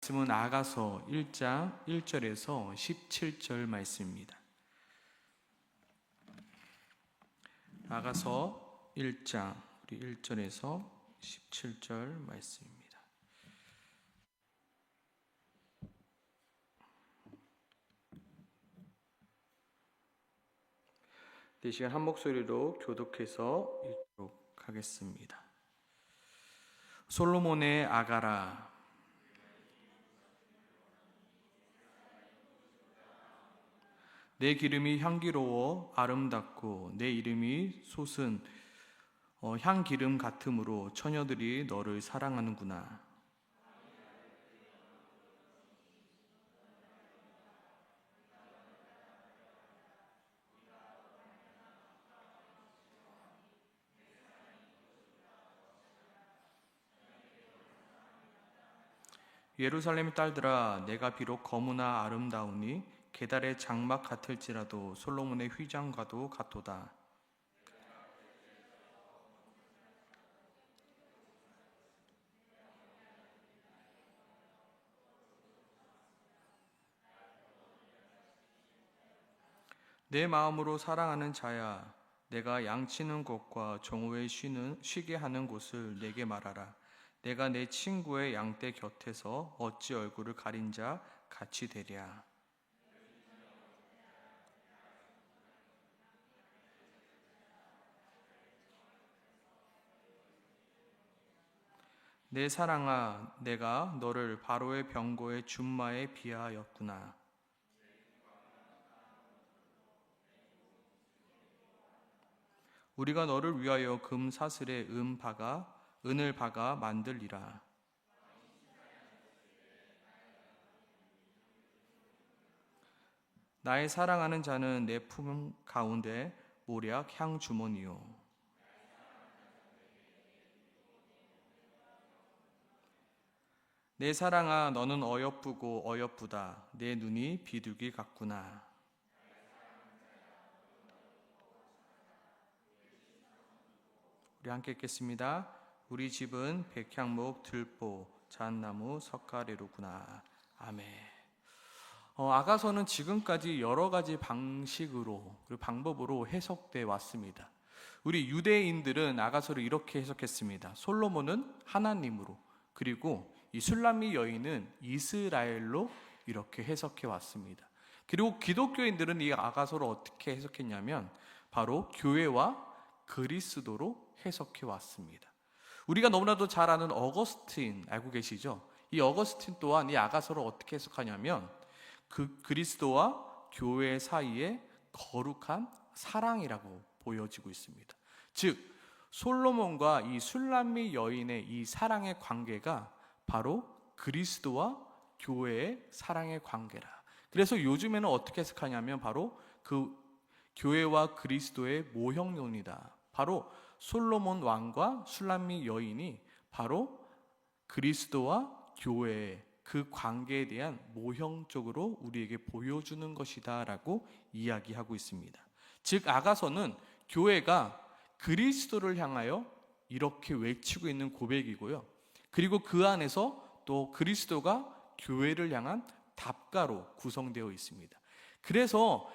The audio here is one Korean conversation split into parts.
말씀은 아가서 1장 1절에서 17절 말씀입니다. 아가서 1장 1절에서 17절 말씀입니다. 이 시간 한 목소리로 교독해서 읽도록 하겠습니다. 솔로몬의 아가라, 내 기름이 향기로워 아름답고 내 이름이 솟은 향기름 같으므로 처녀들이 너를 사랑하는구나. 예루살렘의 딸들아, 내가 비록 거무나 아름다우니 게달의 장막 같을지라도 솔로몬의 휘장과도 같도다. 내 마음으로 사랑하는 자야, 내가 양치는 곳과 정오에 쉬게 하는 곳을 내게 말하라. 내가 내 친구의 양떼 곁에서 어찌 얼굴을 가린 자 같이 되랴. 내 사랑아, 내가 너를 바로의 병거의 준마에 비하하였구나. 우리가 너를 위하여 금 사슬에 은을 박아 만들리라. 나의 사랑하는 자는 내 품 가운데 모략 향 주머니요. 내 사랑아, 너는 어여쁘고 어여쁘다. 내 눈이 비둘기 같구나. 우리 함께 읽겠습니다. 우리 집은 백향목, 들보, 잣나무, 석가래로구나. 아멘. 아가서는 지금까지 여러 가지 방식으로 그리고 방법으로 해석되어 왔습니다. 우리 유대인들은 아가서를 이렇게 해석했습니다. 솔로몬은 하나님으로, 그리고 이 술람미 여인은 이스라엘로 이렇게 해석해 왔습니다. 그리고 기독교인들은 이 아가서를 어떻게 해석했냐면 바로 교회와 그리스도로 해석해 왔습니다. 우리가 너무나도 잘 아는 어거스틴 알고 계시죠? 이 어거스틴 또한 이 아가서를 어떻게 해석하냐면 그 그리스도와 교회 사이의 거룩한 사랑이라고 보여지고 있습니다. 즉 솔로몬과 이 술람미 여인의 이 사랑의 관계가 바로 그리스도와 교회의 사랑의 관계라. 그래서 요즘에는 어떻게 해석하냐면 바로 그 교회와 그리스도의 모형론이다. 바로 솔로몬 왕과 술람미 여인이 바로 그리스도와 교회의 그 관계에 대한 모형적으로 우리에게 보여주는 것이다 라고 이야기하고 있습니다. 즉 아가서는 교회가 그리스도를 향하여 이렇게 외치고 있는 고백이고요. 그리고 그 안에서 또 그리스도가 교회를 향한 답가로 구성되어 있습니다. 그래서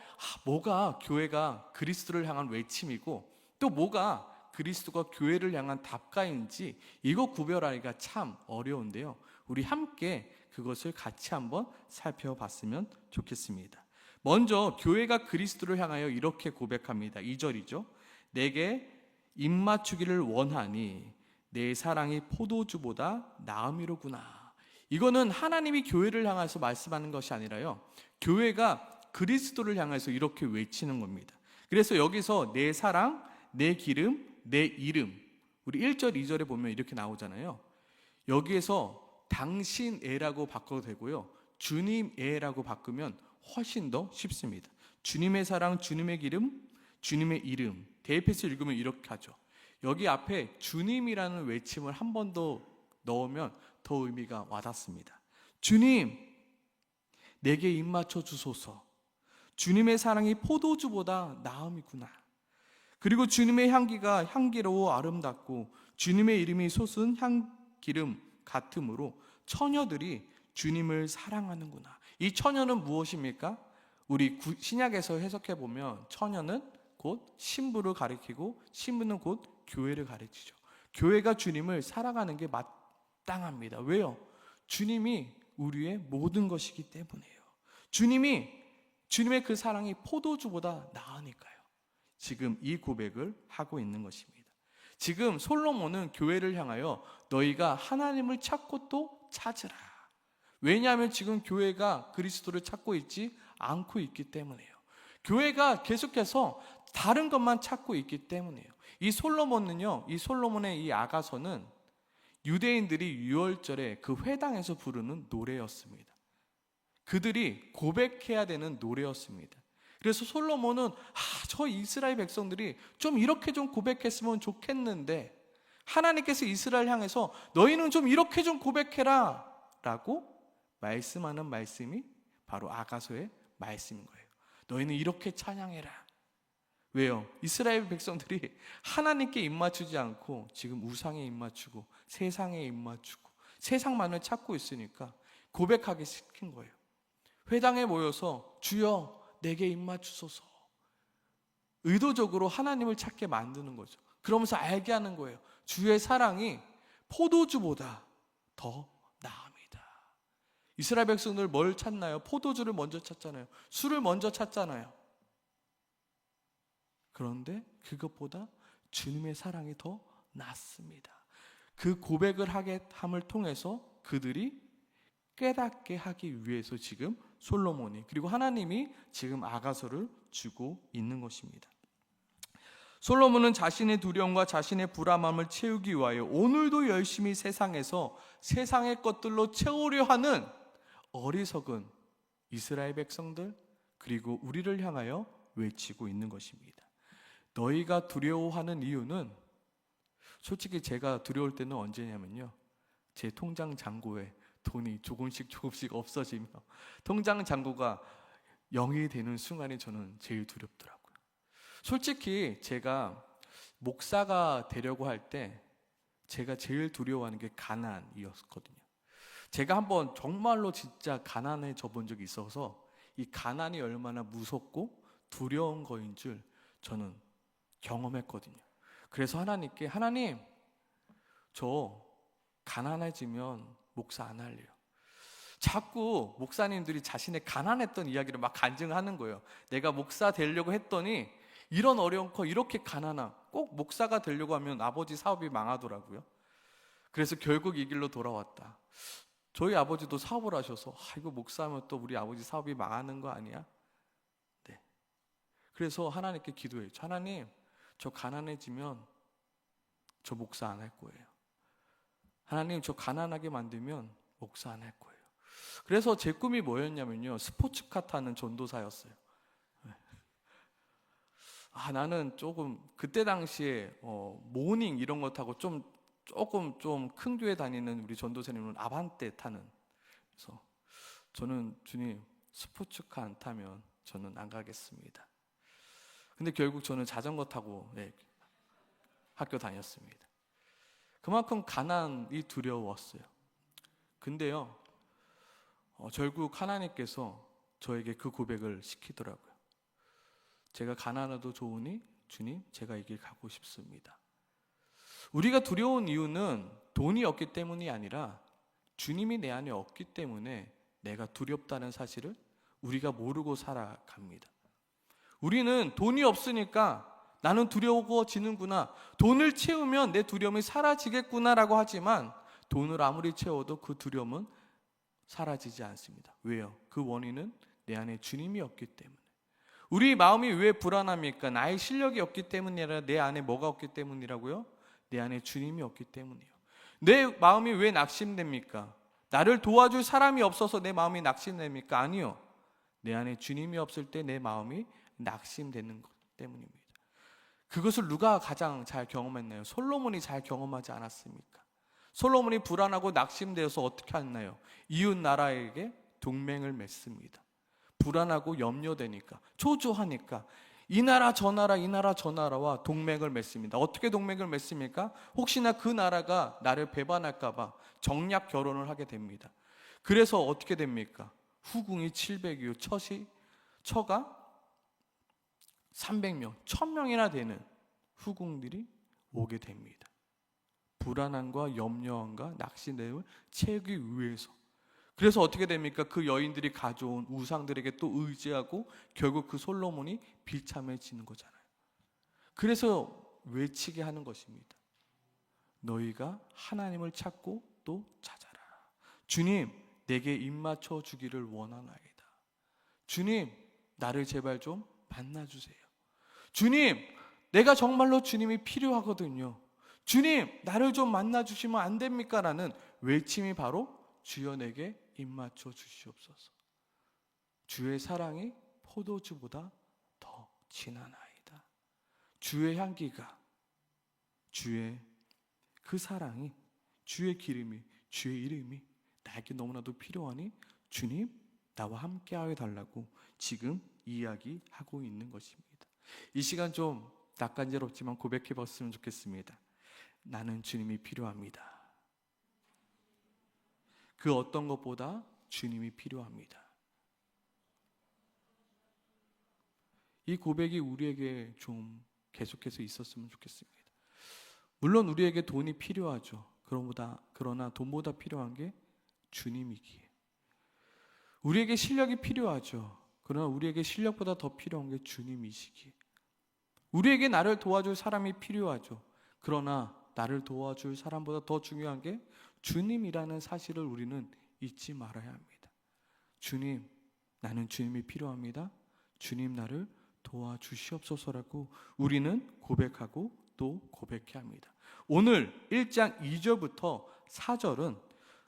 뭐가 교회가 그리스도를 향한 외침이고 또 뭐가 그리스도가 교회를 향한 답가인지 이거 구별하기가 참 어려운데요. 우리 함께 그것을 같이 한번 살펴봤으면 좋겠습니다. 먼저 교회가 그리스도를 향하여 이렇게 고백합니다. 2절이죠. 내게 입맞추기를 원하니 내 사랑이 포도주보다 나음이로구나. 이거는 하나님이 교회를 향해서 말씀하는 것이 아니라요, 교회가 그리스도를 향해서 이렇게 외치는 겁니다. 그래서 여기서 내 사랑, 내 기름, 내 이름, 우리 1절, 2절에 보면 이렇게 나오잖아요. 여기에서 당신애라고 바꿔도 되고요, 주님애라고 바꾸면 훨씬 더 쉽습니다. 주님의 사랑, 주님의 기름, 주님의 이름. 대입해서 읽으면 이렇게 하죠. 여기 앞에 주님이라는 외침을 한 번 더 넣으면 더 의미가 와닿습니다. 주님, 내게 입맞춰 주소서. 주님의 사랑이 포도주보다 나음이구나. 그리고 주님의 향기가 향기로워 아름답고 주님의 이름이 솟은 향기름 같으므로 처녀들이 주님을 사랑하는구나. 이 처녀는 무엇입니까? 우리 신약에서 해석해 보면 처녀는 곧 신부를 가리키고 신부는 곧 교회를 가리키죠. 교회가 주님을 사랑하는 게 마땅합니다. 왜요? 주님이 우리의 모든 것이기 때문이에요. 주님의 그 사랑이 포도주보다 나으니까요. 지금 이 고백을 하고 있는 것입니다. 지금 솔로몬은 교회를 향하여 너희가 하나님을 찾고 또 찾으라. 왜냐하면 지금 교회가 그리스도를 찾고 있지 않고 있기 때문이에요. 교회가 계속해서 다른 것만 찾고 있기 때문이에요. 이 솔로몬의 이 아가서는 유대인들이 유월절에 그 회당에서 부르는 노래였습니다. 그들이 고백해야 되는 노래였습니다. 그래서 솔로몬은 저 이스라엘 백성들이 좀 이렇게 좀 고백했으면 좋겠는데 하나님께서 이스라엘 향해서 너희는 좀 이렇게 좀 고백해라 라고 말씀하는 말씀이 바로 아가서의 말씀인 거예요. 너희는 이렇게 찬양해라. 왜요? 이스라엘 백성들이 하나님께 입맞추지 않고 지금 우상에 입맞추고 세상에 입맞추고 세상만을 찾고 있으니까 고백하게 시킨 거예요. 회당에 모여서 주여 내게 입맞추소서. 의도적으로 하나님을 찾게 만드는 거죠. 그러면서 알게 하는 거예요. 주의 사랑이 포도주보다 더 나습니다. 이스라엘 백성들 뭘 찾나요? 포도주를 먼저 찾잖아요. 술을 먼저 찾잖아요. 그런데 그것보다 주님의 사랑이 더 낫습니다. 그 고백을 함을 통해서 그들이 깨닫게 하기 위해서 지금 솔로몬이 그리고 하나님이 지금 아가서를 주고 있는 것입니다. 솔로몬은 자신의 두려움과 자신의 불안함을 채우기 위하여 오늘도 열심히 세상에서 세상의 것들로 채우려 하는 어리석은 이스라엘 백성들 그리고 우리를 향하여 외치고 있는 것입니다. 너희가 두려워하는 이유는 솔직히 제가 두려울 때는 언제냐면요, 제 통장 잔고에 돈이 조금씩 없어지며 통장 잔고가 0이 되는 순간이 저는 제일 두렵더라고요. 솔직히 제가 목사가 되려고 할 때 제가 제일 두려워하는 게 가난이었거든요. 제가 한번 정말로 진짜 가난해져 본 적이 있어서 이 가난이 얼마나 무섭고 두려운 거인 줄 저는 경험했거든요. 그래서 하나님께 하나님, 저 가난해지면 목사 안 할래요. 자꾸 목사님들이 자신의 가난했던 이야기를 막 간증하는 거예요. 내가 목사 되려고 했더니 이런 어려운 거 이렇게 가난한, 꼭 목사가 되려고 하면 아버지 사업이 망하더라고요. 그래서 결국 이 길로 돌아왔다. 저희 아버지도 사업을 하셔서 이거 목사하면 또 우리 아버지 사업이 망하는 거 아니야? 네. 그래서 하나님께 기도해요. 하나님, 저 가난해지면 저 목사 안 할 거예요. 하나님, 저 가난하게 만들면 목사 안 할 거예요. 그래서 제 꿈이 뭐였냐면요, 스포츠카 타는 전도사였어요. 나는 조금 그때 당시에 모닝 이런 거 타고 조금 좀 큰 교회 다니는 우리 전도사님은 아반떼 타는. 그래서 저는 주님, 스포츠카 안 타면 저는 안 가겠습니다. 근데 결국 저는 자전거 타고 학교 다녔습니다. 그만큼 가난이 두려웠어요. 근데요, 결국 하나님께서 저에게 그 고백을 시키더라고요. 제가 가난해도 좋으니 주님, 제가 이 길 가고 싶습니다. 우리가 두려운 이유는 돈이 없기 때문이 아니라 주님이 내 안에 없기 때문에 내가 두렵다는 사실을 우리가 모르고 살아갑니다. 우리는 돈이 없으니까 나는 두려워지는구나, 돈을 채우면 내 두려움이 사라지겠구나라고 하지만 돈을 아무리 채워도 그 두려움은 사라지지 않습니다. 왜요? 그 원인은 내 안에 주님이 없기 때문에. 우리 마음이 왜 불안합니까? 나의 실력이 없기 때문이 아니라 내 안에 뭐가 없기 때문이라고요? 내 안에 주님이 없기 때문이에요. 내 마음이 왜 낙심됩니까? 나를 도와줄 사람이 없어서 내 마음이 낙심됩니까? 아니요. 내 안에 주님이 없을 때 내 마음이 낙심되는 것 때문입니다. 그것을 누가 가장 잘 경험했나요? 솔로몬이 잘 경험하지 않았습니까? 솔로몬이 불안하고 낙심되어서 어떻게 했나요? 이웃 나라에게 동맹을 맺습니다. 불안하고 염려되니까, 초조하니까 이 나라 저 나라와 동맹을 맺습니다. 어떻게 동맹을 맺습니까? 혹시나 그 나라가 나를 배반할까 봐 정략 결혼을 하게 됩니다. 그래서 어떻게 됩니까? 후궁이 700이요. 처가 300명, 1000명이나 되는 후궁들이 오게 됩니다. 불안함과 염려함과 낙심됨을 채우기 위해서. 그래서 어떻게 됩니까? 그 여인들이 가져온 우상들에게 또 의지하고 결국 그 솔로몬이 비참해지는 거잖아요. 그래서 외치게 하는 것입니다. 너희가 하나님을 찾고 또 찾아라. 주님, 내게 입맞춰 주기를 원하나이다. 주님, 나를 제발 좀 만나주세요. 주님, 내가 정말로 주님이 필요하거든요. 주님, 나를 좀 만나주시면 안 됩니까? 라는 외침이 바로 주여 내게 입맞춰 주시옵소서. 주의 사랑이 포도주보다 더 진하나이다. 주의 향기가, 주의 그 사랑이, 주의 기름이, 주의 이름이 나에게 너무나도 필요하니 주님, 나와 함께하여 달라고 지금 이야기하고 있는 것입니다. 이 시간 좀 낯간지럽지만 고백해 봤으면 좋겠습니다. 나는 주님이 필요합니다. 그 어떤 것보다 주님이 필요합니다. 이 고백이 우리에게 좀 계속해서 있었으면 좋겠습니다. 물론 우리에게 돈이 필요하죠. 그러나 돈보다 필요한 게 주님이기에. 우리에게 실력이 필요하죠. 그러나 우리에게 실력보다 더 필요한 게 주님이시기에. 우리에게 나를 도와줄 사람이 필요하죠. 그러나 나를 도와줄 사람보다 더 중요한 게 주님이라는 사실을 우리는 잊지 말아야 합니다. 주님, 나는 주님이 필요합니다. 주님, 나를 도와주시옵소서라고 우리는 고백하고 또 고백해야 합니다. 오늘 1장 2절부터 4절은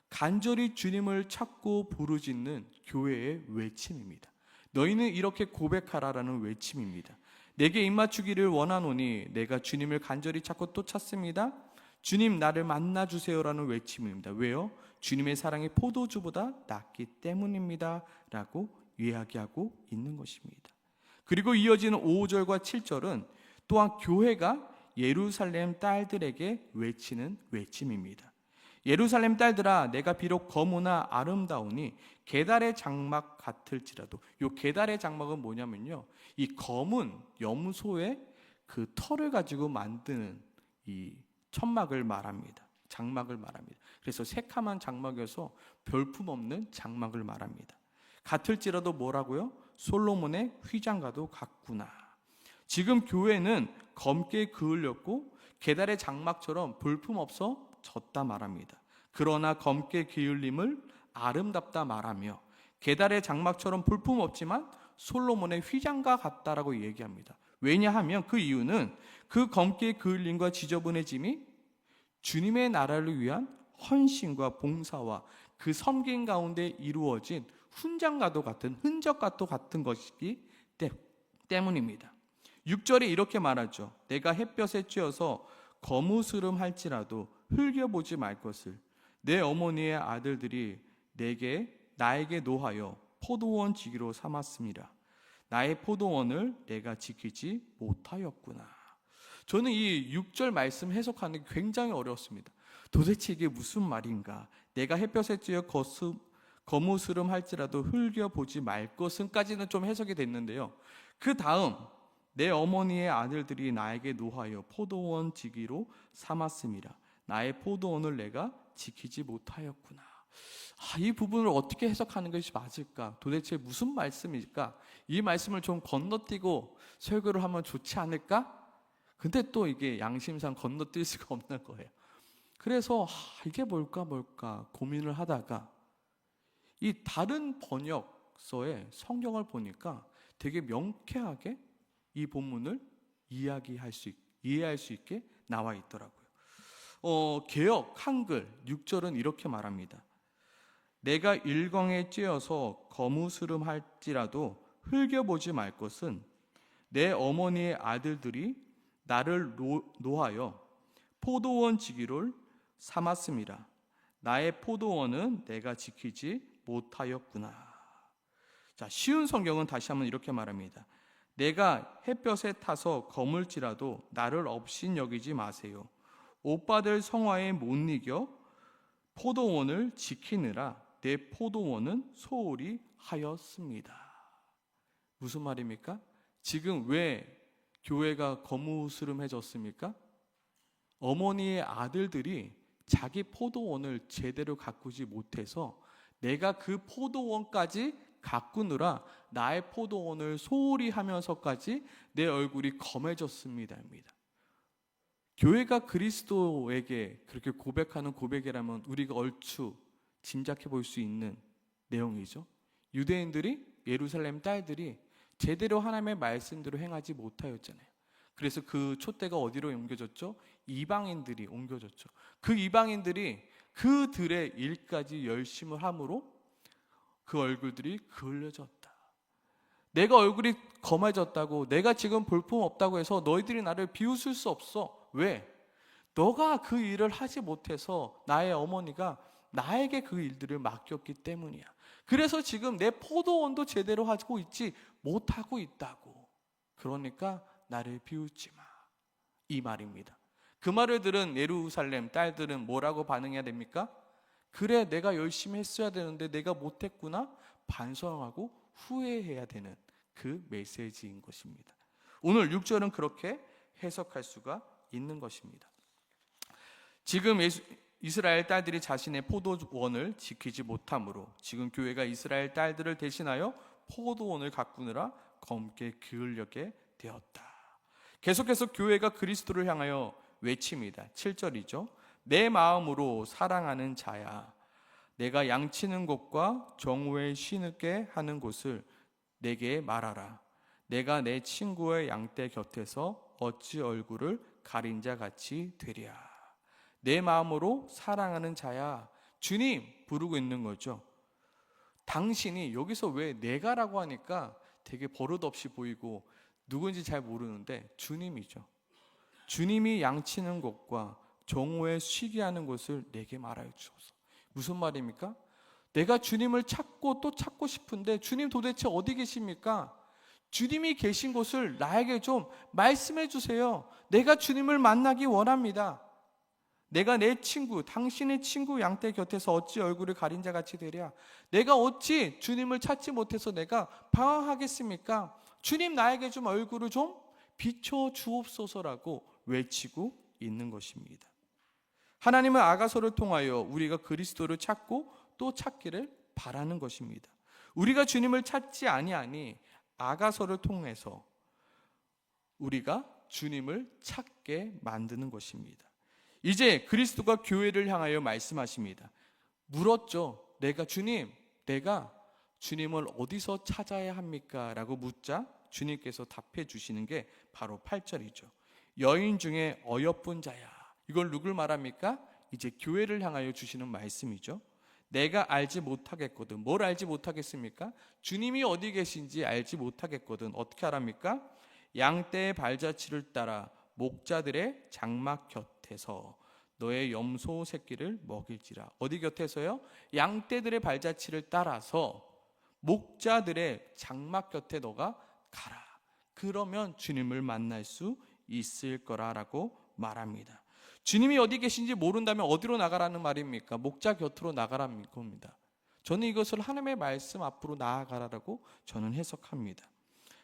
간절히 주님을 찾고 부르짖는 교회의 외침입니다. 너희는 이렇게 고백하라라는 외침입니다. 내게 입맞추기를 원하노니 내가 주님을 간절히 찾고 또 찾습니다. 주님, 나를 만나주세요라는 외침입니다. 왜요? 주님의 사랑이 포도주보다 낫기 때문입니다 라고 이야기하고 있는 것입니다. 그리고 이어지는 5절과 7절은 또한 교회가 예루살렘 딸들에게 외치는 외침입니다. 예루살렘 딸들아, 내가 비록 거무나 아름다우니 게달의 장막 같을지라도. 이 게달의 장막은 뭐냐면요, 이 검은 염소의 그 털을 가지고 만드는 이 천막을 말합니다. 장막을 말합니다. 그래서 새카만 장막이어서 별품없는 장막을 말합니다. 같을지라도 뭐라고요? 솔로몬의 휘장과도 같구나. 지금 교회는 검게 그을렸고 게달의 장막처럼 볼품없어졌다 말합니다. 그러나 검게 기울림을 아름답다 말하며 게달의 장막처럼 볼품없지만 솔로몬의 휘장과 같다라고 얘기합니다. 왜냐하면 그 이유는 그 검게 그을림과 지저분해짐이 주님의 나라를 위한 헌신과 봉사와 그 섬김 가운데 이루어진 훈장과도 같은 흔적과도 같은 것이기 때문입니다. 6절에 이렇게 말하죠. 내가 햇볕에 쬐어서 거무스름할지라도 흘겨보지 말 것을 내 어머니의 아들들이 나에게 노하여 포도원 지기로 삼았습니다. 나의 포도원을 내가 지키지 못하였구나. 저는 이 6절 말씀 해석하는 게 굉장히 어려웠습니다. 도대체 이게 무슨 말인가? 내가 햇볕에 쬐어 거무스름할지라도 흘겨보지 말 것은까지는 좀 해석이 됐는데요. 그 다음 내 어머니의 아들들이 나에게 노하여 포도원 지기로 삼았습니다. 나의 포도원을 내가 지키지 못하였구나. 이 부분을 어떻게 해석하는 것이 맞을까? 도대체 무슨 말씀일까? 이 말씀을 좀 건너뛰고 설교를 하면 좋지 않을까? 근데 또 이게 양심상 건너뛸 수가 없는 거예요. 그래서 이게 뭘까 고민을 하다가 이 다른 번역서의 성경을 보니까 되게 명쾌하게 이 본문을 이해할 수 있게 나와 있더라고요. 개역 한글 6절은 이렇게 말합니다. 내가 일광에 쬐어서 거무스름할지라도 흘겨보지 말 것은 내 어머니의 아들들이 나를 노하여 포도원 지기를 삼았습니다. 나의 포도원은 내가 지키지 못하였구나. 자, 쉬운 성경은 다시 한번 이렇게 말합니다. 내가 햇볕에 타서 거물지라도 나를 없인 여기지 마세요. 오빠들 성화에 못 이겨 포도원을 지키느라 내 포도원은 소홀히 하였습니다. 무슨 말입니까? 지금 왜 교회가 거무스름해졌습니까? 어머니의 아들들이 자기 포도원을 제대로 가꾸지 못해서 내가 그 포도원까지 가꾸느라 나의 포도원을 소홀히 하면서까지 내 얼굴이 검해졌습니다. 교회가 그리스도에게 그렇게 고백하는 고백이라면 우리가 얼추 짐작해 볼 수 있는 내용이죠. 유대인들이, 예루살렘 딸들이 제대로 하나님의 말씀대로 행하지 못하였잖아요. 그래서 그 촛대가 어디로 옮겨졌죠? 이방인들이 옮겨졌죠. 그 이방인들이 그들의 일까지 열심을 함으로 그 얼굴들이 그을려졌다. 내가 얼굴이 검해졌다고, 내가 지금 볼품 없다고 해서 너희들이 나를 비웃을 수 없어. 왜? 너가 그 일을 하지 못해서 나의 어머니가 나에게 그 일들을 맡겼기 때문이야. 그래서 지금 내 포도원도 제대로 하고 있지 못하고 있다고. 그러니까 나를 비웃지 마. 이 말입니다. 그 말을 들은 예루살렘 딸들은 뭐라고 반응해야 됩니까? 그래, 내가 열심히 했어야 되는데 내가 못했구나. 반성하고 후회해야 되는 그 메시지인 것입니다. 오늘 6절은 그렇게 해석할 수가 있는 것입니다. 지금 이스라엘 딸들이 자신의 포도원을 지키지 못함으로 지금 교회가 이스라엘 딸들을 대신하여 포도원을 가꾸느라 검게 기울게 되었다. 계속해서 교회가 그리스도를 향하여 외칩니다. 7절이죠. 내 마음으로 사랑하는 자야, 내가 양치는 곳과 정오에 쉬게 하는 곳을 내게 말하라. 내가 내 친구의 양떼 곁에서 어찌 얼굴을 가린 자 같이 되랴. 내 마음으로 사랑하는 자야, 주님 부르고 있는 거죠. 당신이, 여기서 왜 내가라고 하니까 되게 버릇없이 보이고 누군지 잘 모르는데 주님이죠. 주님이 양치는 곳과 정오에 쉬게 하는 곳을 내게 말하여 주소서. 무슨 말입니까? 내가 주님을 찾고 또 찾고 싶은데 주님 도대체 어디 계십니까? 주님이 계신 곳을 나에게 좀 말씀해 주세요. 내가 주님을 만나기 원합니다. 내가 내 친구, 당신의 친구 양떼 곁에서 어찌 얼굴을 가린 자 같이 되랴. 내가 어찌 주님을 찾지 못해서 내가 방황하겠습니까? 주님, 나에게 좀 얼굴을 좀 비춰 주옵소서라고 외치고 있는 것입니다. 하나님은 아가서를 통하여 우리가 그리스도를 찾고 또 찾기를 바라는 것입니다. 우리가 주님을 찾지 아니하니 아가서를 통해서 우리가 주님을 찾게 만드는 것입니다. 이제 그리스도가 교회를 향하여 말씀하십니다. 물었죠. 내가 주님을 어디서 찾아야 합니까? 라고 묻자 주님께서 답해 주시는 게 바로 8절이죠. 여인 중에 어여쁜 자야. 이걸 누굴 말합니까? 이제 교회를 향하여 주시는 말씀이죠. 내가 알지 못하겠거든. 뭘 알지 못하겠습니까? 주님이 어디 계신지 알지 못하겠거든. 어떻게 하랍니까? 양떼의 발자취를 따라 목자들의 장막 곁에서 너의 염소 새끼를 먹일지라. 어디 곁에서요? 양떼들의 발자취를 따라서 목자들의 장막 곁에 너가 가라. 그러면 주님을 만날 수 있을 거라라고 말합니다. 주님이 어디 계신지 모른다면 어디로 나가라는 말입니까? 목자 곁으로 나가라는 겁니다. 저는 이것을 하나님의 말씀 앞으로 나아가라라고 저는 해석합니다.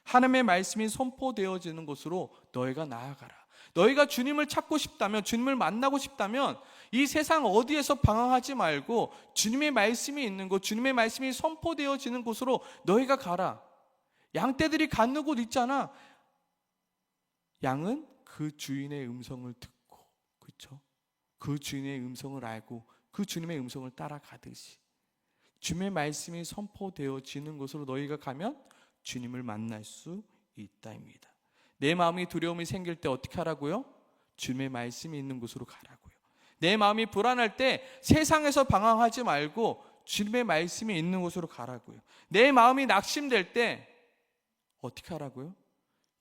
하나님의 말씀이 선포되어지는 곳으로 너희가 나아가라. 너희가 주님을 찾고 싶다면, 주님을 만나고 싶다면 이 세상 어디에서 방황하지 말고 주님의 말씀이 있는 곳, 주님의 말씀이 선포되어지는 곳으로 너희가 가라. 양떼들이 갖는 곳 있잖아. 양은 그 주인의 음성을 듣고, 그렇죠? 그 주인의 음성을 알고 그 주님의 음성을 따라가듯이 주님의 말씀이 선포되어지는 곳으로 너희가 가면 주님을 만날 수 있다입니다. 내 마음이 두려움이 생길 때 어떻게 하라고요? 주님의 말씀이 있는 곳으로 가라고요. 내 마음이 불안할 때 세상에서 방황하지 말고 주님의 말씀이 있는 곳으로 가라고요. 내 마음이 낙심될 때 어떻게 하라고요?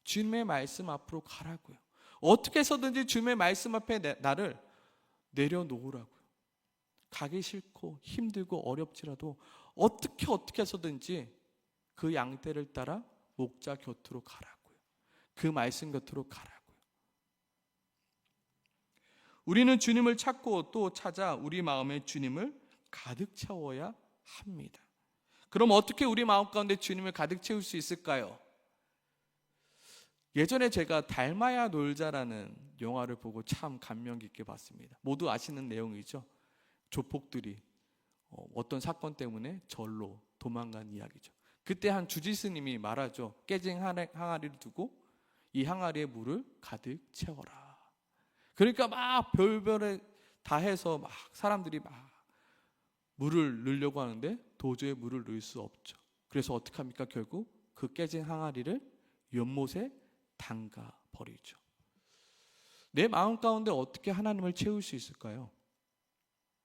주님의 말씀 앞으로 가라고요. 어떻게 해서든지 주님의 말씀 앞에 나를 내려놓으라고요. 가기 싫고 힘들고 어렵지라도 어떻게 해서든지 그 양떼를 따라 목자 곁으로 가라고요. 그 말씀 곁으로 가라고요. 우리는 주님을 찾고 또 찾아 우리 마음에 주님을 가득 채워야 합니다. 그럼 어떻게 우리 마음 가운데 주님을 가득 채울 수 있을까요? 예전에 제가 닮아야 놀자라는 영화를 보고 참 감명 깊게 봤습니다. 모두 아시는 내용이죠. 조폭들이 어떤 사건 때문에 절로 도망간 이야기죠. 그때 한 주지스님이 말하죠. 깨진 항아리를 두고 이 항아리에 물을 가득 채워라. 그러니까 막 별별에 다 해서 막 사람들이 막 물을 넣으려고 하는데 도저히 물을 넣을 수 없죠. 그래서 어떻게 합니까? 결국 그 깨진 항아리를 연못에 담가 버리죠. 내 마음 가운데 어떻게 하나님을 채울 수 있을까요?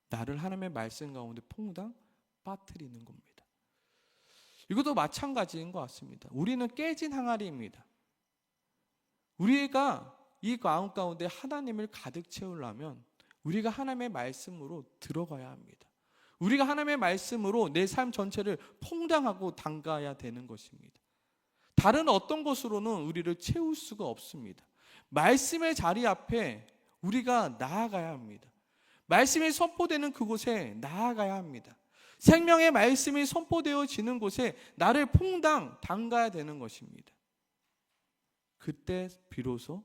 나를 하나님의 말씀 가운데 퐁당 빠뜨리는 겁니다. 이것도 마찬가지인 것 같습니다. 우리는 깨진 항아리입니다. 우리가 이 마음 가운데 하나님을 가득 채우려면 우리가 하나님의 말씀으로 들어가야 합니다. 우리가 하나님의 말씀으로 내 삶 전체를 퐁당하고 담가야 되는 것입니다. 다른 어떤 것으로는 우리를 채울 수가 없습니다. 말씀의 자리 앞에 우리가 나아가야 합니다. 말씀이 선포되는 그곳에 나아가야 합니다. 생명의 말씀이 선포되어지는 곳에 나를 퐁당 담가야 되는 것입니다. 그때 비로소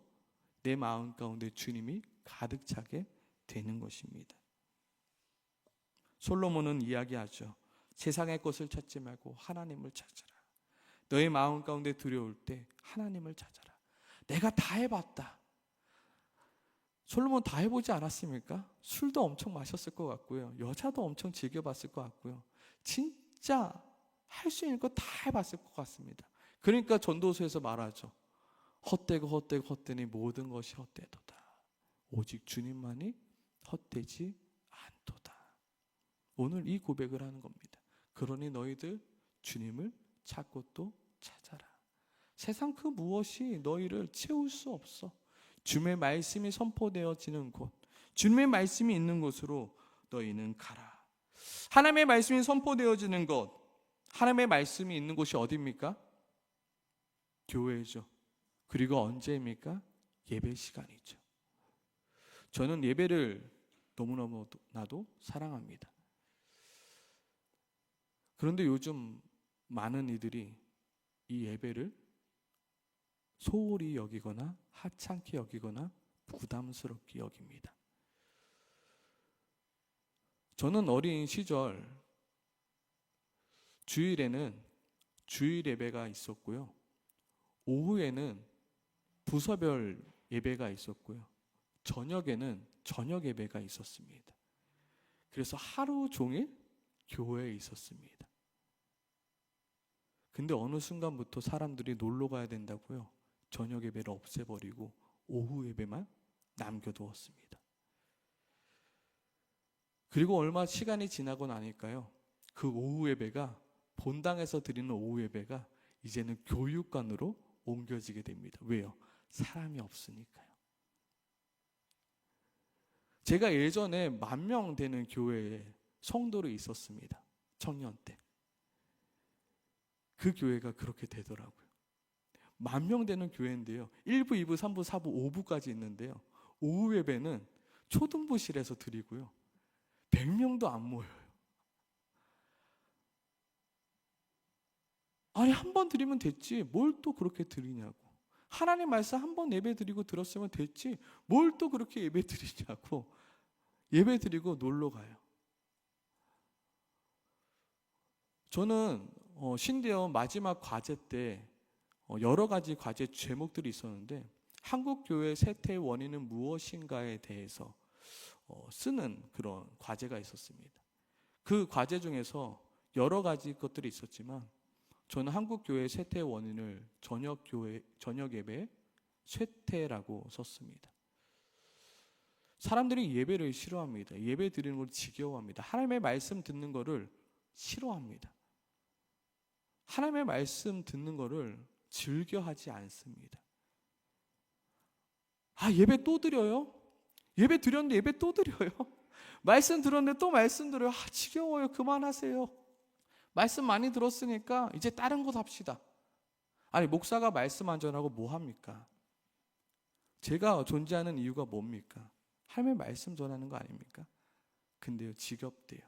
내 마음 가운데 주님이 가득 차게 되는 것입니다. 솔로몬은 이야기하죠. 세상의 것을 찾지 말고 하나님을 찾아라. 너의 마음 가운데 두려울 때 하나님을 찾아라. 내가 다 해봤다. 솔로몬 다 해보지 않았습니까? 술도 엄청 마셨을 것 같고요. 여자도 엄청 즐겨봤을 것 같고요. 진짜 할 수 있는 거 다 해봤을 것 같습니다. 그러니까 전도서에서 말하죠. 헛되고 헛되고 헛되니 모든 것이 헛되도다. 오직 주님만이 헛되지 않도다. 오늘 이 고백을 하는 겁니다. 그러니 너희들 주님을 찾고 또 찾아라. 세상 그 무엇이 너희를 채울 수 없어. 주님의 말씀이 선포되어지는 곳, 주님의 말씀이 있는 곳으로 너희는 가라. 하나님의 말씀이 선포되어지는 곳, 하나님의 말씀이 있는 곳이 어디입니까? 교회죠. 그리고 언제입니까? 예배 시간이죠. 저는 예배를 너무나도 사랑합니다. 그런데 요즘 많은 이들이 이 예배를 소홀히 여기거나 하찮게 여기거나 부담스럽게 여깁니다. 저는 어린 시절 주일에는 주일 예배가 있었고요. 오후에는 부서별 예배가 있었고요. 저녁에는 저녁 예배가 있었습니다. 그래서 하루 종일 교회에 있었습니다. 근데 어느 순간부터 사람들이 놀러 가야 된다고요. 저녁 예배를 없애버리고 오후 예배만 남겨두었습니다. 그리고 얼마 시간이 지나고 나니까요. 그 오후 예배가 본당에서 드리는 오후 예배가 이제는 교육관으로 옮겨지게 됩니다. 왜요? 사람이 없으니까요. 제가 예전에 10,000명 되는 교회에 성도로 있었습니다. 청년 때. 그 교회가 그렇게 되더라고요. 10,000명 되는 교회인데요. 1부, 2부, 3부, 4부, 5부까지 있는데요. 오후 예배는 초등부실에서 드리고요. 100명도 안 모여요. 아니 한 번 드리면 됐지 뭘 또 그렇게 드리냐고. 하나님 말씀 한 번 예배 드리고 들었으면 됐지 뭘 또 그렇게 예배 드리냐고. 예배 드리고 놀러 가요. 저는 신대원 마지막 과제 때 여러 가지 과제 제목들이 있었는데 한국교회 쇠퇴의 원인은 무엇인가에 대해서 쓰는 그런 과제가 있었습니다. 그 과제 중에서 여러 가지 것들이 있었지만 저는 한국교회 쇠퇴의 원인을 저녁 예배에 쇠퇴라고 썼습니다. 사람들이 예배를 싫어합니다. 예배 드리는 걸 지겨워합니다. 하나님의 말씀 듣는 거를 싫어합니다. 하나님의 말씀 듣는 거를 즐겨하지 않습니다. 아, 예배 또 드려요? 예배 드렸는데 예배 또 드려요? 말씀 들었는데 또 말씀 드려요? 아, 지겨워요. 그만하세요. 말씀 많이 들었으니까 이제 다른 것 합시다. 아니, 목사가 말씀 안 전하고 뭐 합니까? 제가 존재하는 이유가 뭡니까? 하나님의 말씀 전하는 거 아닙니까? 근데요, 지겹대요.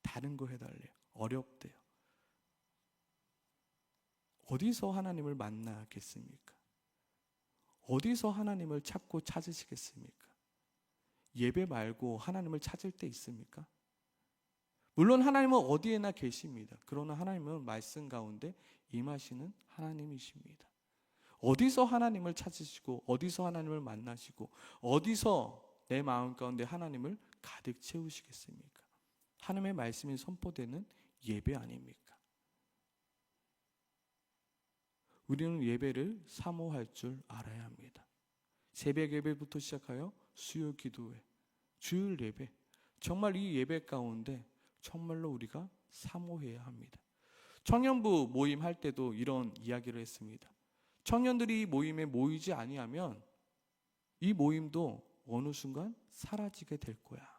다른 거 해달래요. 어렵대요. 어디서 하나님을 만나겠습니까? 어디서 하나님을 찾고 찾으시겠습니까? 예배 말고 하나님을 찾을 때 있습니까? 물론 하나님은 어디에나 계십니다. 그러나 하나님은 말씀 가운데 임하시는 하나님이십니다. 어디서 하나님을 찾으시고 어디서 하나님을 만나시고 어디서 내 마음 가운데 하나님을 가득 채우시겠습니까? 하나님의 말씀이 선포되는 예배 아닙니까? 우리는 예배를 사모할 줄 알아야 합니다. 새벽 예배부터 시작하여 수요 기도회, 주일 예배, 정말 이 예배 가운데 정말로 우리가 사모해야 합니다. 청년부 모임 할 때도 이런 이야기를 했습니다. 청년들이 이 모임에 모이지 아니하면 이 모임도 어느 순간 사라지게 될 거야.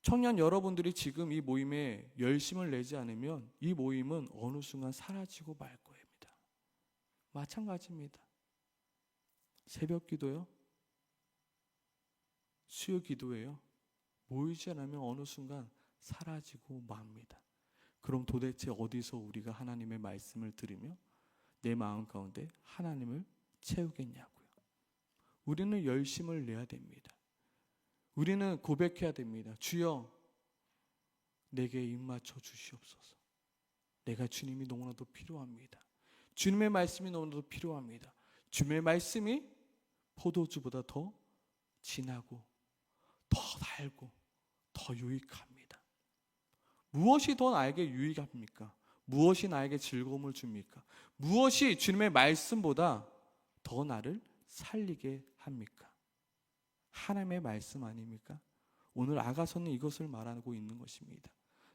청년 여러분들이 지금 이 모임에 열심을 내지 않으면 이 모임은 어느 순간 사라지고 말 거입니다. 마찬가지입니다. 새벽 기도요, 수요 기도예요. 모이지 않으면 어느 순간 사라지고 맙니다. 그럼 도대체 어디서 우리가 하나님의 말씀을 들으며 내 마음 가운데 하나님을 채우겠냐고요. 우리는 열심을 내야 됩니다. 우리는 고백해야 됩니다. 주여, 내게 입맞춰 주시옵소서. 내가 주님이 너무나도 필요합니다. 주님의 말씀이 너무나도 필요합니다. 주님의 말씀이 포도주보다 더 진하고 더 달고 더 유익합니다. 무엇이 더 나에게 유익합니까? 무엇이 나에게 즐거움을 줍니까? 무엇이 주님의 말씀보다 더 나를 살리게 합니까? 하나님의 말씀 아닙니까? 오늘 아가서는 이것을 말하고 있는 것입니다.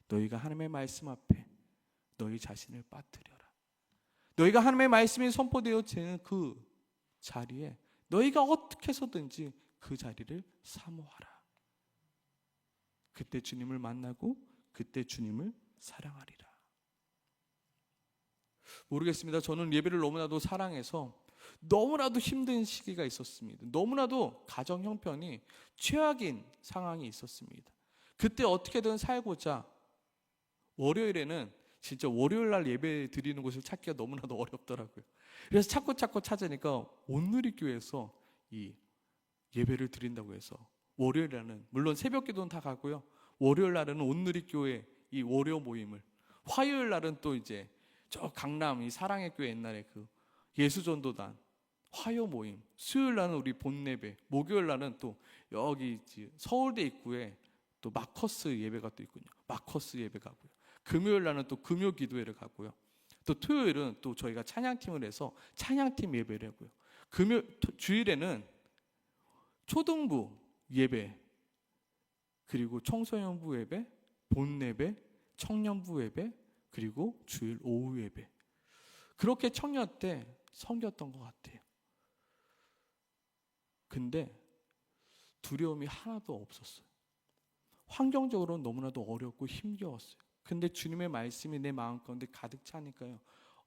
너희가 하나님의 말씀 앞에 너희 자신을 빠뜨려라. 너희가 하나님의 말씀이 선포되어지는 그 자리에 너희가 어떻게 해서든지 그 자리를 사모하라. 그때 주님을 만나고 그때 주님을 사랑하리라. 모르겠습니다. 저는 예배를 너무나도 사랑해서 너무나도 힘든 시기가 있었습니다. 너무나도 가정 형편이 최악인 상황이 있었습니다. 그때 어떻게든 살고자 월요일에는 진짜 월요일 날 예배 드리는 곳을 찾기가 너무나도 어렵더라고요. 그래서 찾고 찾으니까 온누리교회에서 이 예배를 드린다고 해서 월요일 날은 물론 새벽 기도는 다 가고요. 월요일 날은 온누리교회 이 월요 모임을, 화요일 날은 또 이제 저 강남 이 사랑의 교회 옛날에 그 예수전도단 화요 모임, 수요일 날은 우리 본예배, 목요일 날은 또 여기 서울대 입구에 또 마커스 예배가 또 있군요. 마커스 예배 가고요. 금요일 날은 또 금요 기도회를 가고요. 또 토요일은 또 저희가 찬양팀을 해서 찬양팀 예배를 하고요. 주일에는 초등부 예배, 그리고 청소년부 예배, 본예배, 청년부 예배, 그리고 주일 오후 예배. 그렇게 청년 때 섬겼던 것 같아요. 근데 두려움이 하나도 없었어요. 환경적으로는 너무나도 어렵고 힘겨웠어요. 근데 주님의 말씀이 내 마음 가운데 가득 차니까요.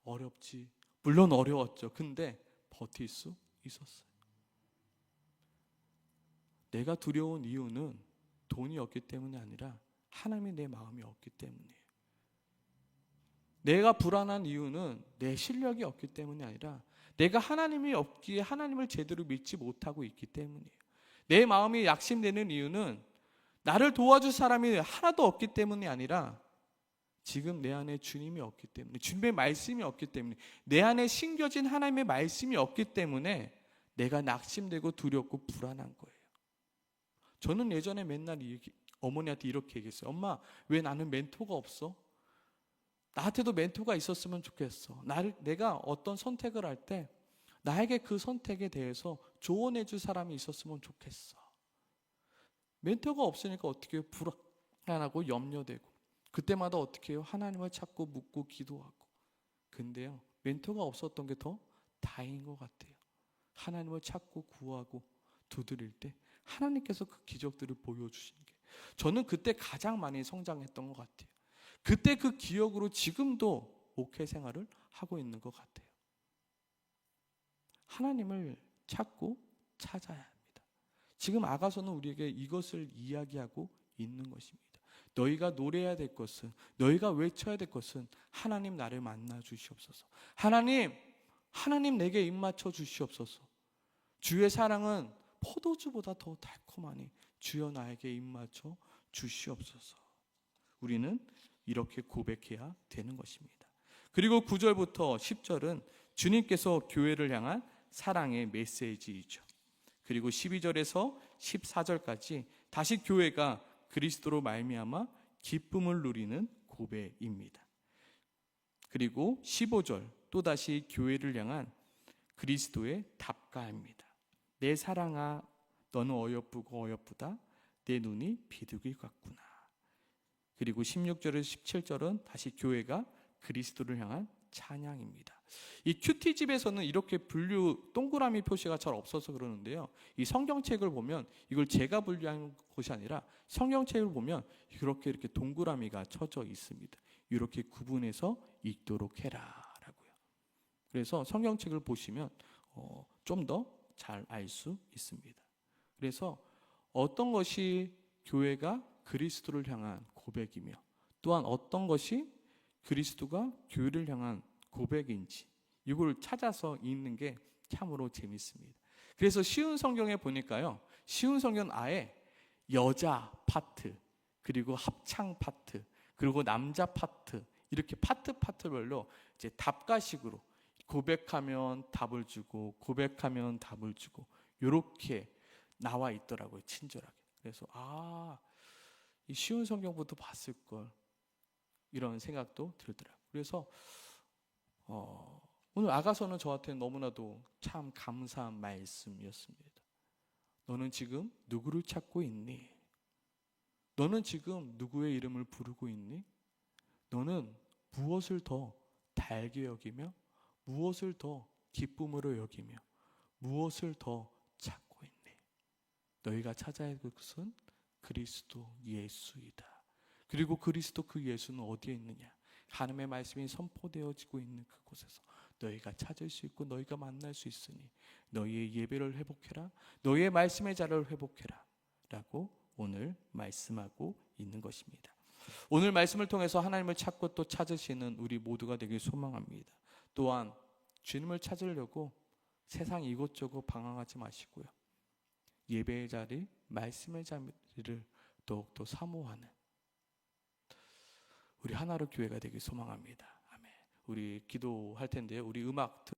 어렵지. 물론 어려웠죠. 근데 버틸 수 있었어요. 내가 두려운 이유는 돈이 없기 때문이 아니라 하나님이 내 마음이 없기 때문이에요. 내가 불안한 이유는 내 실력이 없기 때문이 아니라 내가 하나님이 없기에 하나님을 제대로 믿지 못하고 있기 때문이에요. 내 마음이 약심되는 이유는 나를 도와줄 사람이 하나도 없기 때문이 아니라 지금 내 안에 주님이 없기 때문에, 주님의 말씀이 없기 때문에, 내 안에 심겨진 하나님의 말씀이 없기 때문에 내가 낙심되고 두렵고 불안한 거예요. 저는 예전에 맨날 어머니한테 이렇게 얘기했어요. 엄마, 왜 나는 멘토가 없어? 나한테도 멘토가 있었으면 좋겠어. 내가 어떤 선택을 할 때 나에게 그 선택에 대해서 조언해 줄 사람이 있었으면 좋겠어. 멘토가 없으니까 어떻게 해요? 불안하고 염려되고, 그때마다 어떻게 해요? 하나님을 찾고 묻고 기도하고. 근데요, 멘토가 없었던 게 더 다행인 것 같아요. 하나님을 찾고 구하고 두드릴 때 하나님께서 그 기적들을 보여주시는 게, 저는 그때 가장 많이 성장했던 것 같아요. 그때 그 기억으로 지금도 목회 생활을 하고 있는 것 같아요. 하나님을 찾고 찾아야 합니다. 지금 아가서는 우리에게 이것을 이야기하고 있는 것입니다. 너희가 노래해야 될 것은, 너희가 외쳐야 될 것은 하나님 나를 만나 주시옵소서. 하나님 내게 입맞춰 주시옵소서. 주의 사랑은 포도주보다 더 달콤하니 주여 나에게 입맞춰 주시옵소서. 우리는 이렇게 고백해야 되는 것입니다. 그리고 9절부터 10절은 주님께서 교회를 향한 사랑의 메시지이죠. 그리고 12절에서 14절까지 다시 교회가 그리스도로 말미암아 기쁨을 누리는 고백입니다. 그리고 15절 또다시 교회를 향한 그리스도의 답가입니다. 내 사랑아 너는 어여쁘고 어여쁘다 내 눈이 비둘기 같구나. 그리고 16절에서 17절은 다시 교회가 그리스도를 향한 찬양입니다. 이 큐티집에서는 이렇게 분류 동그라미 표시가 잘 없어서 그러는데요, 이 성경책을 보면 이걸 제가 분류한 것이 아니라 성경책을 보면 이렇게 동그라미가 쳐져 있습니다. 이렇게 구분해서 읽도록 해라 라고요. 그래서 성경책을 보시면 좀 더 잘 알 수 있습니다. 그래서 어떤 것이 교회가 그리스도를 향한 고백이며 또한 어떤 것이 그리스도가 교회를 향한 고백인지 이걸 찾아서 읽는 게 참으로 재밌습니다. 그래서 쉬운 성경에 보니까요, 쉬운 성경은 아예 여자 파트, 그리고 합창 파트, 그리고 남자 파트, 이렇게 파트별로 이제 답가식으로 고백하면 답을 주고 고백하면 답을 주고 이렇게 나와 있더라고요, 친절하게. 그래서 이 쉬운 성경부터 봤을 걸, 이런 생각도 들더라고요. 그래서 오늘 아가서는 저한테는 너무나도 참 감사한 말씀이었습니다. 너는 지금 누구를 찾고 있니? 너는 지금 누구의 이름을 부르고 있니? 너는 무엇을 더 달게 여기며 무엇을 더 기쁨으로 여기며 무엇을 더 찾고 있니? 너희가 찾아야 할 것은 그리스도 예수이다. 그리고 그리스도 그 예수는 어디에 있느냐? 하나님의 말씀이 선포되어지고 있는 그곳에서 너희가 찾을 수 있고 너희가 만날 수 있으니 너희의 예배를 회복해라, 너희의 말씀의 자를 회복해라 라고 오늘 말씀하고 있는 것입니다. 오늘 말씀을 통해서 하나님을 찾고 또 찾으시는 우리 모두가 되길 소망합니다. 또한 주님을 찾으려고 세상 이곳저곳 방황하지 마시고요, 예배의 자리, 말씀의 자리를 더욱더 사모하는 우리 하나로 교회가 되길 소망합니다. 아멘. 우리 기도할 텐데요, 우리 음악